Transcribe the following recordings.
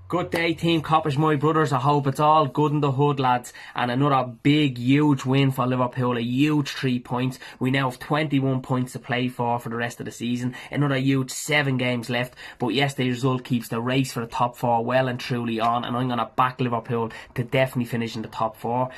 Good day, Team Kop-Ish, my brothers. I hope it's all good in the hood, lads. And another big, huge win for Liverpool. A huge 3 points. We now have 21 points to play for the rest of the season. Another huge 7 games left. But yesterday's result keeps the race for the top 4 well and truly on. And I'm going to back Liverpool to definitely finish in the top 4.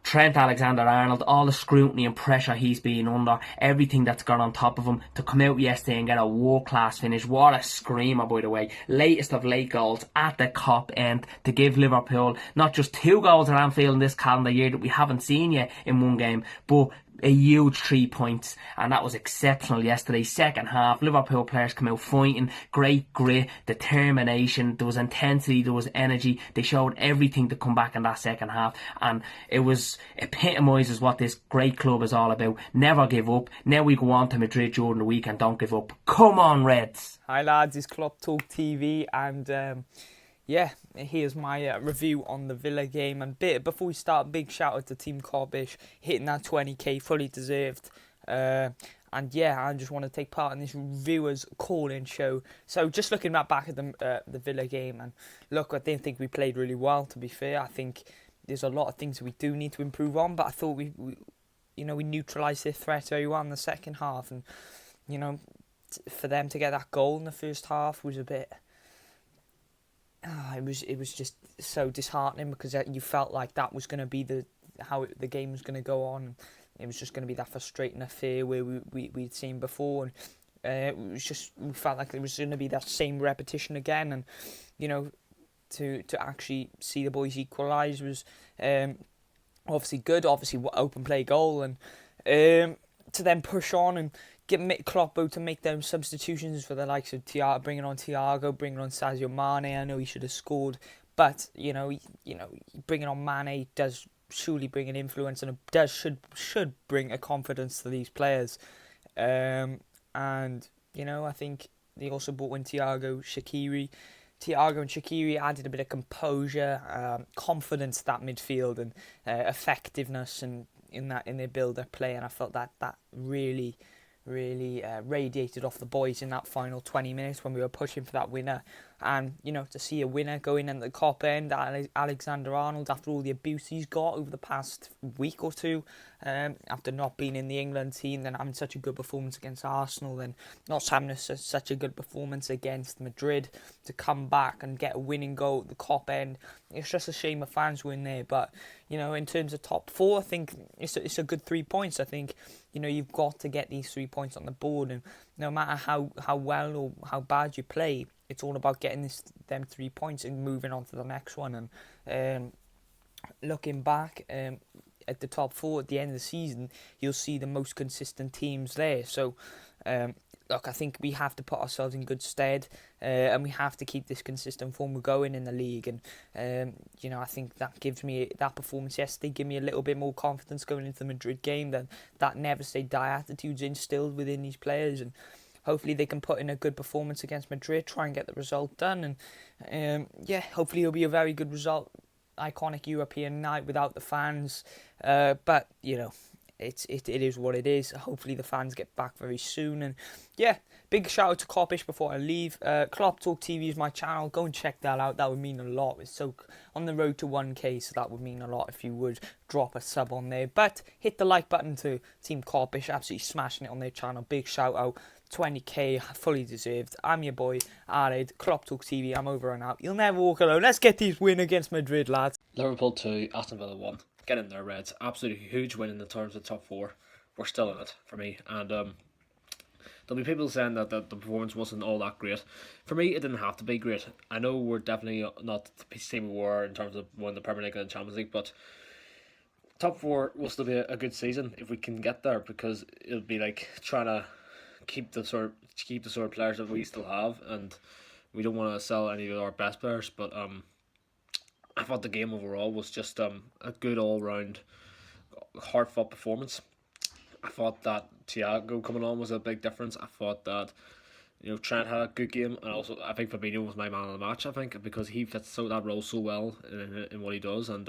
Trent Alexander-Arnold, all the scrutiny and pressure he's been under, everything that's gone on top of him, to come out yesterday and get a world-class finish. What a screamer, by the way. Latest of late goals at the Kop end to give Liverpool not just 2 goals at Anfield in this calendar year that we haven't seen yet in one game, but a huge 3 points, and that was exceptional yesterday. Second half, Liverpool players come out fighting, great grit, determination, there was intensity, there was energy. They showed everything to come back in that second half, and it was epitomises what this great club is all about. Never give up. Now we go on to Madrid during the week and don't give up. Come on, Reds. Hi lads, it's Klopp Talk TV, and yeah, here's my review on the Villa game. And before we start, big shout out to Team Kop-Ish, hitting that 20k, fully deserved. And yeah, I just want to take part in this viewers call-in show. So just looking back at the Villa game, and look, I didn't think we played really well, to be fair. I think there's a lot of things that we do need to improve on, but I thought we neutralised their threat very well in the second half. And, for them to get that goal in the first half was a bit... It was just so disheartening, because you felt like that was going to be the game was going to go on. It was just going to be that frustrating affair where we'd seen before, and we felt like it was going to be that same repetition again. And to actually see the boys equalise was obviously good. Obviously, open play goal, and to then push on and get Klopp to make them substitutions for the likes of Thiago, bringing on Thiago, bringing on Sadio Mane. I know he should have scored, but bringing on Mane does surely bring an influence, and it should bring a confidence to these players. And I think they also brought in Thiago and Shaqiri added a bit of composure, confidence to that midfield, and effectiveness and in their build-up play. And I felt that really radiated off the boys in that final 20 minutes when we were pushing for that winner. And, to see a winner go in at the Kop end, Alexander-Arnold, after all the abuse he's got over the past week or two, after not being in the England team, then having such a good performance against Arsenal, then not having such a good performance against Madrid, to come back and get a winning goal at the Kop end. It's just a shame the fans were in there. But, in terms of top 4, I think it's a good 3 points. I think, you've got to get these 3 points on the board, and no matter how well or how bad you play, it's all about getting them 3 points and moving on to the next one. And looking back at the top 4 at the end of the season, you'll see the most consistent teams there. So, look, I think we have to put ourselves in good stead, and we have to keep this consistent form we're going in the league. And I think that performance yesterday gave me a little bit more confidence going into the Madrid game. That never say die attitude's instilled within these players, and hopefully they can put in a good performance against Madrid, try and get the result done. And hopefully it'll be a very good result. Iconic European night without the fans, but it is what it is. Hopefully the fans get back very soon. And big shout out to Kop-Ish before I leave. Klopp Talk TV is my channel. Go and check that out. That would mean a lot. It's so on the road to 1k, so that would mean a lot if you would drop a sub on there. But hit the like button to Team Kop-Ish, absolutely smashing it on their channel. Big shout out. 20k, fully deserved. I'm your boy, Arid, Klopp Talk TV. I'm over and out. You'll never walk alone. Let's get this win against Madrid, lads. Liverpool 2, Aston Villa 1. Get in there, Reds. Absolutely huge win in the terms of top 4. We're still in it for me. And there'll be people saying that the performance wasn't all that great. For me, it didn't have to be great. I know we're definitely not the team we were in terms of winning the Premier League and the Champions League, but top 4 will still be a good season if we can get there, because it'll be like trying to keep the sort of players that we still have, and we don't want to sell any of our best players. But I thought the game overall was just a good all round, hard fought performance. I thought that Thiago coming on was a big difference. I thought that Trent had a good game, and also I think Fabinho was my man of the match. I think because he fits that role so well in what he does, and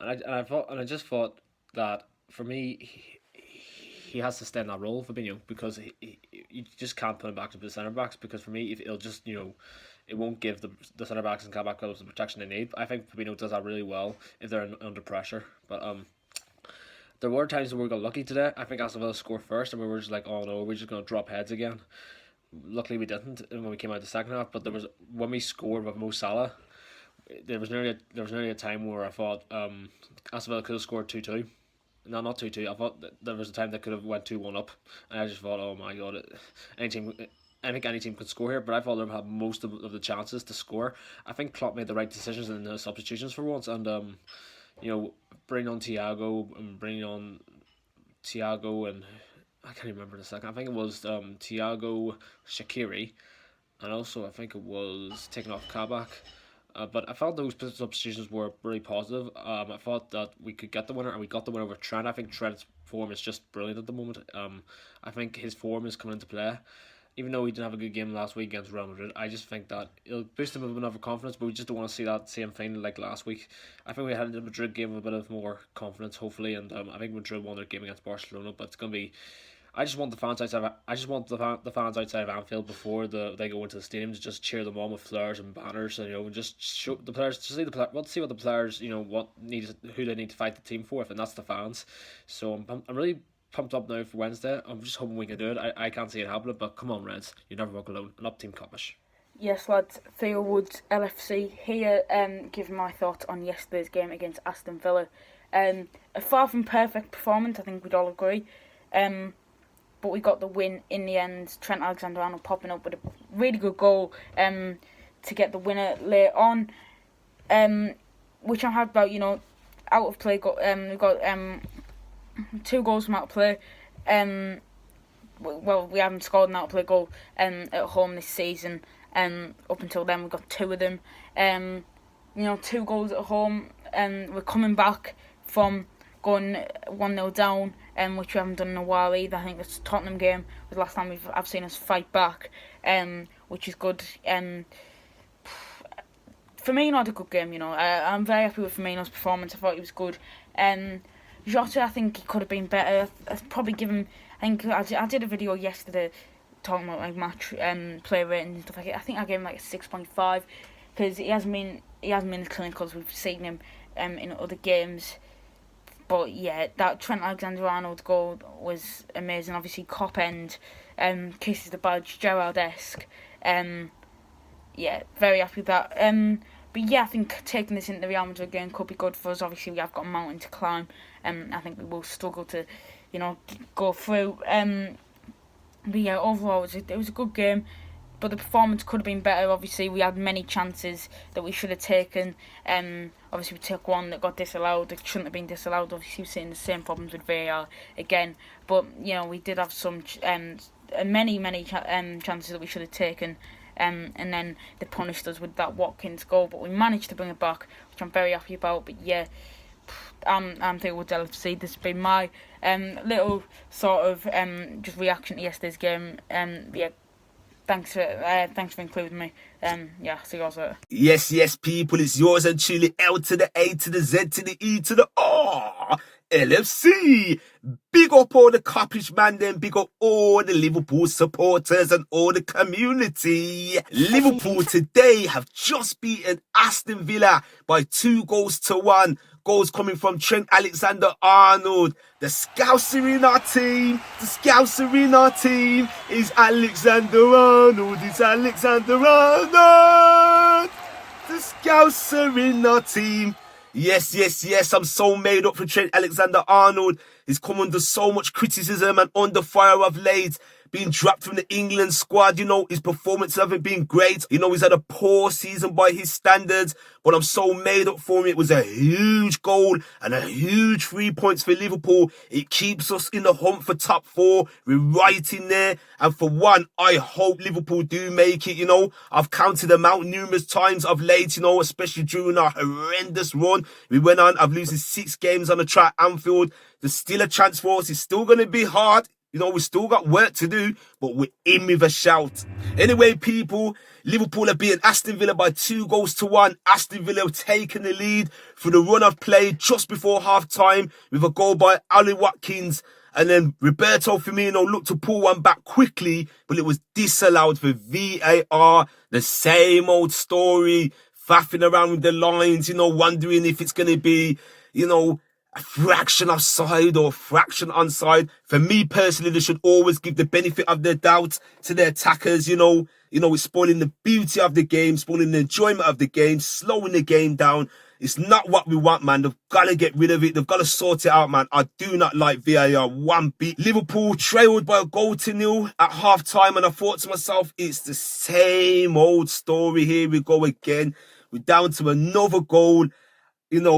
I just thought that for me. he has to stay in that role, Fabinho, because you just can't put him back to the centre backs, because for me, if it'll just, it won't give the centre backs and comeback clubs the protection they need. I think Fabinho does that really well if they're under pressure. But there were times where we got lucky today. I think Aston Villa scored first, and we were just like, oh no, we're just going to drop heads again. Luckily, we didn't when we came out the second half. But when we scored with Mo Salah, there was nearly a time where I thought Aston Villa could have scored 2-2. No, not 2-2. I thought that there was a time they could have went 2-1 up, and I just thought, oh my god, I think any team could score here, but I thought they had most of the chances to score. I think Klopp made the right decisions in the substitutions for once, and bringing on Thiago and I can't remember in a second. I think it was Thiago, Shaqiri, and also I think it was taking off Kabak. But I felt those substitutions were really positive. I thought that we could get the winner, and we got the winner with Trent. I think Trent's form is just brilliant at the moment. I think his form is coming into play. Even though he didn't have a good game last week against Real Madrid, I just think that it'll boost him a bit of confidence, but we just don't want to see that same thing like last week. I think we had the Madrid game with a bit of more confidence, hopefully, and I think Madrid won their game against Barcelona, but it's going to be... I just want the fans outside. I just want the fans outside of Anfield before they go into the stadium to just cheer them on with flowers and banners, and and just show the players to see see what the players who they need to fight the team for, and that's the fans. So I'm really pumped up now for Wednesday. I'm just hoping we can do it. I can't see it happening, but come on, Reds, you never walk alone. And up Team Kopish. Yes, lads, Theo Woods, LFC here, giving my thoughts on yesterday's game against Aston Villa. A far from perfect performance, I think we'd all agree. But we got the win in the end. Trent Alexander-Arnold popping up with a really good goal to get the winner later on, which I'm happy about. Out of play, we got 2 goals from out of play. Well, we haven't scored an out of play goal at home this season. Up until then, we got 2 of them. 2 goals at home. We're coming back from going 1-0 down, which we haven't done in a while either. I think this Tottenham game was the last time I've seen us fight back, which is good. Firmino had a good game, I'm very happy with Firmino's performance. I thought he was good. Jota, I think he could have been better. I'd probably give him... I think I did a video yesterday talking about like match player ratings and stuff like that. I think I gave him like a 6.5 because he hasn't been as clinical as we've seen him in other games. But yeah, that Trent Alexander-Arnold goal was amazing. Obviously, Kop end kisses the badge, Gerrard-esque. Yeah, very happy with that. But yeah, I think taking this into the Real Madrid game could be good for us. Obviously, we have got a mountain to climb. I think we will struggle to, go through. But yeah, overall, it was a good game. But the performance could have been better. Obviously, we had many chances that we should have taken. Obviously, we took one that got disallowed. It shouldn't have been disallowed. Obviously, we're seeing the same problems with VAR again. But, we did have some many chances that we should have taken. And then they punished us with that Watkins goal. But we managed to bring it back, which I'm very happy about. But yeah, I'm Theo Woods LFC. This has been my little sort of just reaction to yesterday's game. Yeah. Thanks for including me. See you guys later. Yes, people, it's yours and truly L to the A to the Z to the E to the R. LFC. Big up all the Kop-Ish man, then big up all the Liverpool supporters and all the community. Liverpool today have just beaten Aston Villa by 2-1. Goals coming from Trent Alexander-Arnold. The Scouser in our team. Is Alexander-Arnold. The Scouser in our team. Yes. I'm so made up for Trent Alexander-Arnold. He's come under so much criticism and under fire of late. Being dropped from the England squad, his performances haven't been great. He's had a poor season by his standards, but I'm so made up for him. It was a huge goal and a huge 3 points for Liverpool. It keeps us in the hunt for top 4. We're right in there. And for one, I hope Liverpool do make it, I've counted them out numerous times of late, especially during our horrendous run. We went on of losing 6 games on the trot at Anfield. There's still a chance for us. It's still going to be hard. We still got work to do, but we're in with a shout. Anyway, people, Liverpool have beaten Aston Villa by 2-1. Aston Villa have taken the lead through the run of play just before half-time with a goal by Ali Watkins. And then Roberto Firmino looked to pull one back quickly, but it was disallowed for VAR. The same old story, faffing around with the lines, wondering if it's going to be, a fraction offside or a fraction onside. For me personally, they should always give the benefit of the doubt to their attackers, it's spoiling the beauty of the game, spoiling the enjoyment of the game, slowing the game down. It's not what we want, man. They've got to get rid of it. They've got to sort it out, man. I do not like VAR one bit. Liverpool trailed by a 0-0 at half-time, and I thought to myself, it's the same old story. Here we go again. We're down to another goal.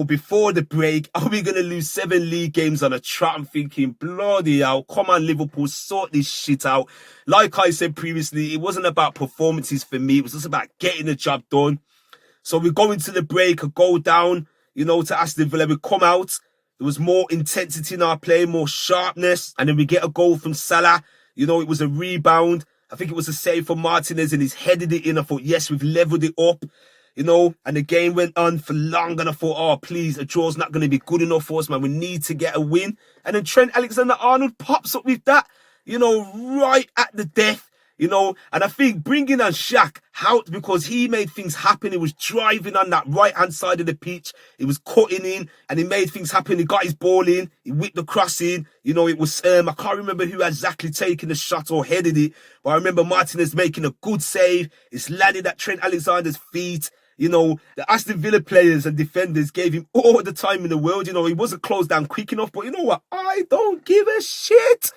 Before the break, are we going to lose 7 league games on a trot? I'm thinking, bloody hell, come on, Liverpool, sort this shit out. Like I said previously, it wasn't about performances for me. It was just about getting the job done. So we go into the break, a goal down, to Aston Villa. We come out. There was more intensity in our play, more sharpness. And then we get a goal from Salah. It was a rebound. I think it was a save for Martinez, and he's headed it in. I thought, yes, we've leveled it up. And the game went on for long, and I thought, oh, please, a draw's not going to be good enough for us, man. We need to get a win. And then Trent Alexander-Arnold pops up with that, right at the death, and I think bringing on Shaq helped because he made things happen. He was driving on that right-hand side of the pitch. He was cutting in, and he made things happen. He got his ball in. He whipped the cross in. It was, I can't remember who exactly taken the shot or headed it, but I remember Martinez making a good save. It's landed at Trent Alexander's feet. The Aston Villa players and defenders gave him all the time in the world. He wasn't closed down quick enough, but you know what? I don't give a shit.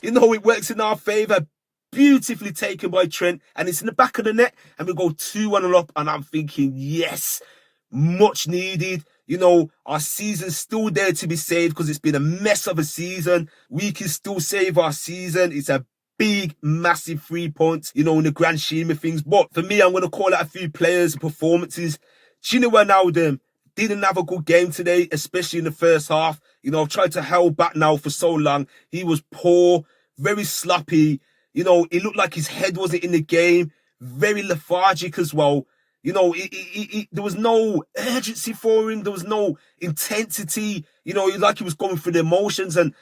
It works in our favour. Beautifully taken by Trent, and it's in the back of the net, and we go 2-1 up, and I'm thinking, yes, much needed. Our season's still there to be saved because it's been a mess of a season. We can still save our season. It's a big, massive 3 points, in the grand scheme of things. But for me, I'm going to call out a few players' performances. Gini Wijnaldum didn't have a good game today, especially in the first half. I've tried to hold back now for so long. He was poor, very sloppy. It looked like his head wasn't in the game. Very lethargic as well. There was no urgency for him. There was no intensity. Like he was going through the emotions. And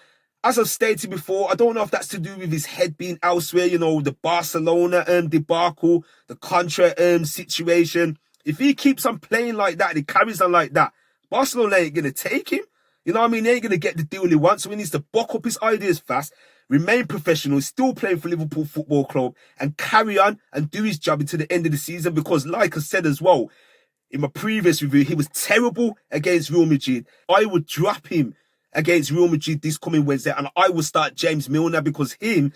as I've stated before, I don't know if that's to do with his head being elsewhere. The Barcelona debacle, the Contra situation. If he keeps on playing like that and he carries on like that, Barcelona ain't going to take him. They ain't going to get the deal he wants. So he needs to buck up his ideas fast, remain professional, still playing for Liverpool Football Club, and carry on and do his job until the end of the season. Because like I said as well, in my previous review, he was terrible against Real Madrid. I would drop him against Real Madrid this coming Wednesday, and I will start James Milner because him,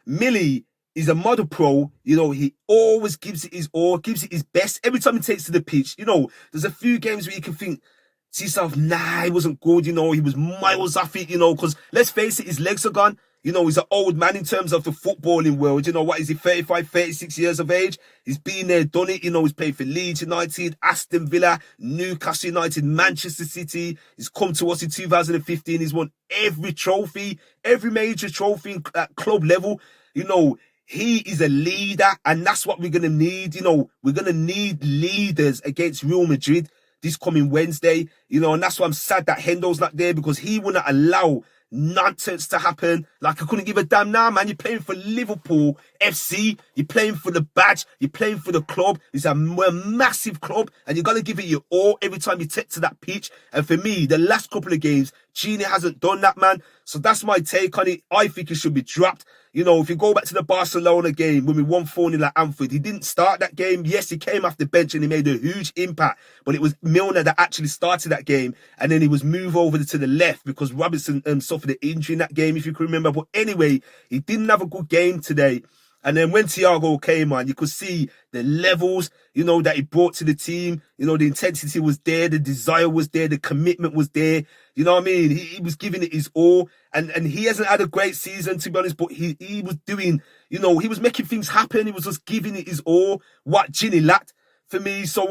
Millie is a model pro. He always gives it his all, gives it his best every time he takes to the pitch. There's a few games where you can think to yourself, nah, he wasn't good. He was miles off it. Because let's face it, his legs are gone. He's an old man in terms of the footballing world. What is he, 35, 36 years of age? He's been there, done it. He's played for Leeds United, Aston Villa, Newcastle United, Manchester City. He's come to us in 2015. He's won every trophy, every major trophy at club level. He is a leader, and that's what we're going to need. We're going to need leaders against Real Madrid this coming Wednesday. And that's why I'm sad that Hendo's not there, because he will not allow nonsense to happen. Like, I couldn't give a damn now, man. You're playing for Liverpool FC. You're playing for the badge. You're playing for the club. It's a massive club, and you got to give it your all every time you take to that pitch. And for me, the last couple of games, Gini hasn't done that, man. So that's my take on it. I think he should be dropped. If you go back to the Barcelona game when we won 4-0 at Anfield, he didn't start that game. Yes, he came off the bench and he made a huge impact, but it was Milner that actually started that game, and then he was moved over to the left because Robertson suffered an injury in that game, if you can remember. But anyway, he didn't have a good game today. And then when Thiago came on, you could see the levels, that he brought to the team. The intensity was there, the desire was there, the commitment was there. You know what I mean? He was giving it his all. And he hasn't had a great season, to be honest, but he was doing, he was making things happen. He was just giving it his all, what Gini lacked for me. So,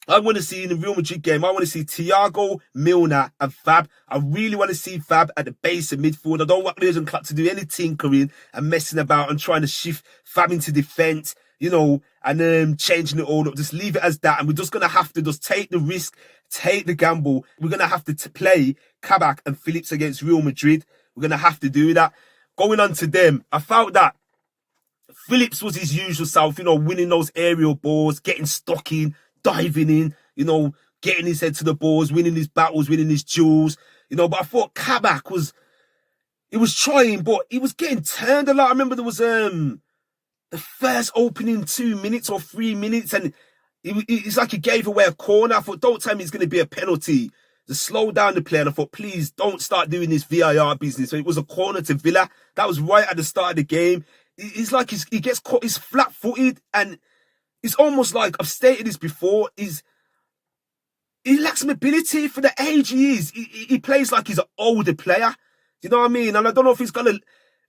I want to see in the Real Madrid game, I want to see Thiago, Milner and Fab. I really want to see Fab at the base of midfield. I don't want Jurgen Klopp to do any tinkering and messing about and trying to shift Fab into defence, you know, and changing it all up. Just leave it as that. And we're just going to have to just take the risk, take the gamble. We're going to have to play Kabak and Phillips against Real Madrid. We're going to have to do that. Going on to them, I felt that Phillips was his usual self, you know, winning those aerial balls, getting stuck in, diving in, you know, getting his head to the balls, winning his battles, winning his duels, you know. But I thought Kabak was trying, but he was getting turned a lot. I remember there was the first opening 2 minutes or 3 minutes, and it's like he gave away a corner. I thought, don't tell me it's going to be a penalty. To slow down the play, and I thought, please don't start doing this VIR business. So it was a corner to Villa. That was right at the start of the game. It's like he gets caught, he's flat-footed, and it's almost like, I've stated this before, he lacks mobility for the age he is. He plays like he's an older player. You know what I mean? And I don't know if he's going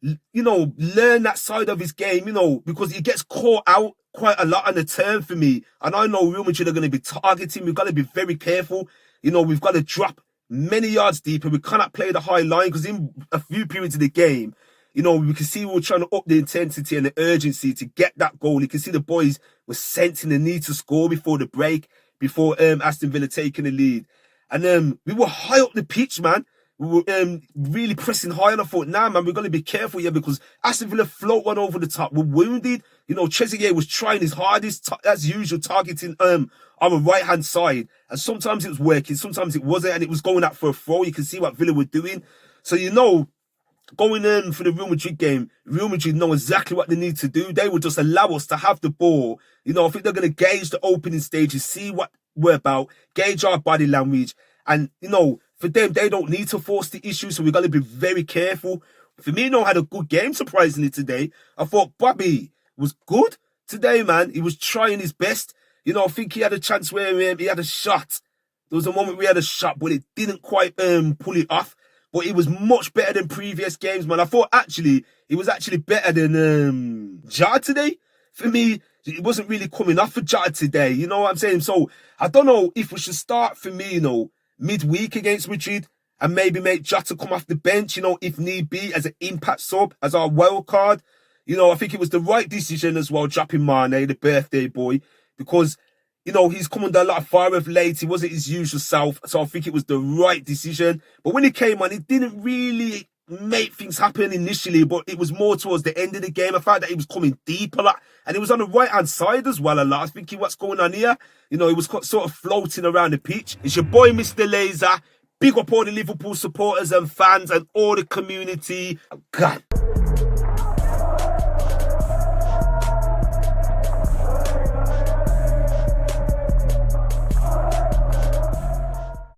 to, you know, learn that side of his game, you know, because he gets caught out quite a lot on the turn for me. And I know Real Madrid are going to be targeting. We've got to be very careful. You know, we've got to drop many yards deeper. We cannot play the high line, because in a few periods of the game, you know, we can see we were trying to up the intensity and the urgency to get that goal. You can see the boys were sensing the need to score before the break, before Aston Villa taking the lead. And we were high up the pitch, man. We were really pressing high, and I thought, nah, man, we're going to be careful here, because Aston Villa float one over the top. We're wounded. You know, Trezeguet was trying his hardest, as usual, targeting on the right-hand side. And sometimes it was working, sometimes it wasn't, and it was going out for a throw. You can see what Villa were doing. So, you know, going in for the Real Madrid game, Real Madrid know exactly what they need to do. They will just allow us to have the ball. You know, I think they're going to gauge the opening stages, see what we're about, gauge our body language. And, you know, for them, they don't need to force the issue, so we've got to be very careful. Firmino had a good game, surprisingly, today. I thought Bobby was good today, man. He was trying his best. You know, I think he had a chance where he had a shot. There was a moment we had a shot, but it didn't quite pull it off. But it was much better than previous games, man. I thought, actually, it was actually better than Jard today. For me, it wasn't really coming off for Jard today. You know what I'm saying? So, I don't know if we should start Firmino midweek against Madrid and maybe make Jota come off the bench, you know, if need be, as an impact sub, as our wild card. You know, I think it was the right decision as well, dropping Mane, the birthday boy, because, you know, he's come under a lot of fire of late. He wasn't his usual self, so I think it was the right decision. But when he came on, it didn't really make things happen initially, but it was more towards the end of the game. I found that he was coming deep a lot, and he was on the right-hand side as well a lot. I was thinking, what's going on here? You know, he was sort of floating around the pitch. It's your boy, Mr. Laser. Big up all the Liverpool supporters and fans and all the community. God.